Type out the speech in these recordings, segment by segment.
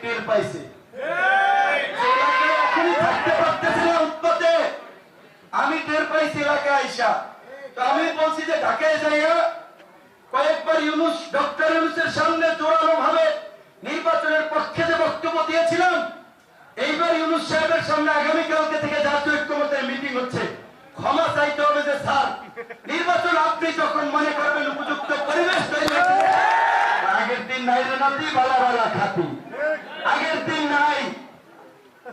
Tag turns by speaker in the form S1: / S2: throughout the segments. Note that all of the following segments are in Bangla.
S1: টের পাইছে, এখনই থাকতে পারতেছে না উৎপাতে। আমি টের পাইছি এলাকায় আইসা, তো আমি বলছি যে ঢাকায় যাইয়া কয়েকবার ডক্টর ইউনূসের সামনে জোরালো ভাবে নির্বাচনের পক্ষে যে বক্তব্য দিয়েছিলাম, এইবার ইউনূস সাহেবের সামনে আগামীকালকে থেকে জাতীয় ঐক্যমত্যের মিটিং হচ্ছে, ক্ষমা চাইতে হবে যে স্যার নির্বাচন আপনি যখন মনে করবেন উপযুক্ত পরিবেশ তৈরি হচ্ছে, আগের দিন নাই রে নাতি বালা বালা খাতি, আগের দিন নাই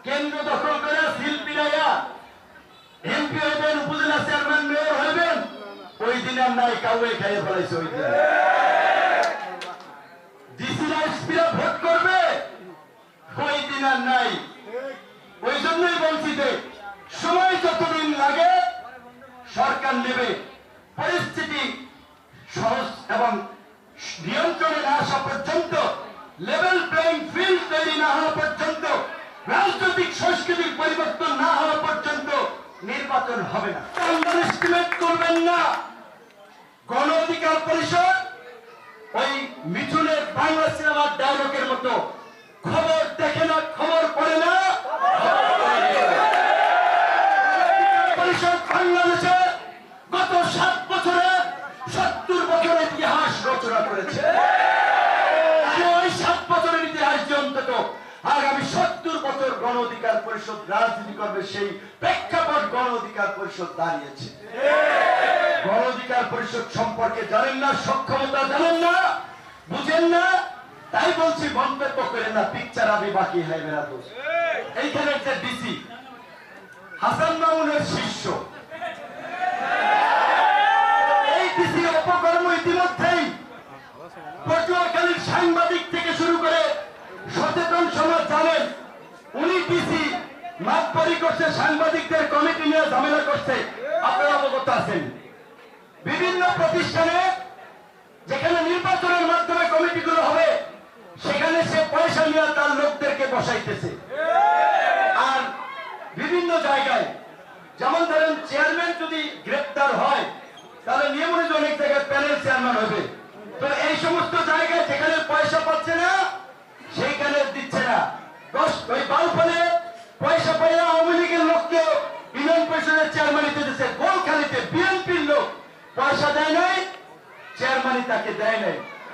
S1: কেন্দ্র দখল করে সিল পিড়াইয়া এমপি হইবেন, উপজেলা চেয়ারম্যান মেয়র হইবেন, ওই দিন আর নাই, কাউকে খাইয়ে ফেলাইছে ওই দিন। ডিসিরা এসপিরা ভোট করবে, ওই দিন আর নাই। ওই জন্যই বলছি যে সময় যতদিন লাগে সরকার নেবে, পরিস্থিতি সহজ এবং নিয়ন্ত্রণে না আসা পর্যন্ত, লেভেল প্লেইং ফিল্ড তৈরি না হওয়া পর্যন্ত, রাজনৈতিক সংস্কৃতির পরিবর্তন না হওয়া পর্যন্ত নির্বাচন হবে না। আন্ডার এস্টিমেট করবেন না। গণ অধিকার পরিষদ ওই মিঠুনের বাংলা সিনেমার ডায়লগের মতো খবর দেখে না, খবর পড়ে না। পরিষদ বাংলাদেশে গত 7 বছরে 70 বছরের ইতিহাস রচনা করেছে। ওই 7 বছরের ইতিহাস যে অন্তত আগামী 70 বছর গণ অধিকার পরিষদ রাজনীতি করবে, সেই প্রেক্ষাপট গণ অধিকার পরিষদ দাঁড়িয়েছে। গণ অধিকার পরিষদ সম্পর্কে জানেন না, সক্ষমতা জানেন না, বুঝেন না, তাই বলছি মন্তব্য করেন না। পিকচার আমি বাকি হয় মেরা দোষ। এইখানে যে ডিসি হাসান মামুনের শিষ্য, এই ডিসি অপকর্ম ইতিমধ্যেই পটুয়াখালীর সাংবাদিক থেকে শুরু করে সচেতন সমাজ জানেন। উনি ডিসি মাতবরি করছে, সাংবাদিকদের কমিটি নিয়ে ঝামেলা করছে, আপনারা অবগত আছেন। বিভিন্ন প্রতিষ্ঠানে যেখানে নির্বাচনের মাধ্যমে কমিটিগুলো হবে, সেখানে সে পয়সা নিয়ে তার লোকদেরকে বসাইতেছে। আর বিভিন্ন জায়গায় যেমন ধরেন চেয়ারম্যান যদি গ্রেপ্তার হয়, তাহলে নিয়ম অনুযায়ী অনেক জায়গায় প্যানেল চেয়ারম্যান হবে। তো এই সমস্ত জায়গায় যেখানে পয়সা পাচ্ছে না, সেইখানে দিচ্ছে না। ওই বাউফলে পয়সা পাইয়া আওয়ামী লীগের লোককে ইউনিয়ন পরিষদের চেয়ারম্যান দিতেছে। গোলখালিতে বিএনপির লোক পয়সা দেয় নাই, চেয়ারম্যানই তাকে দেয় নাই।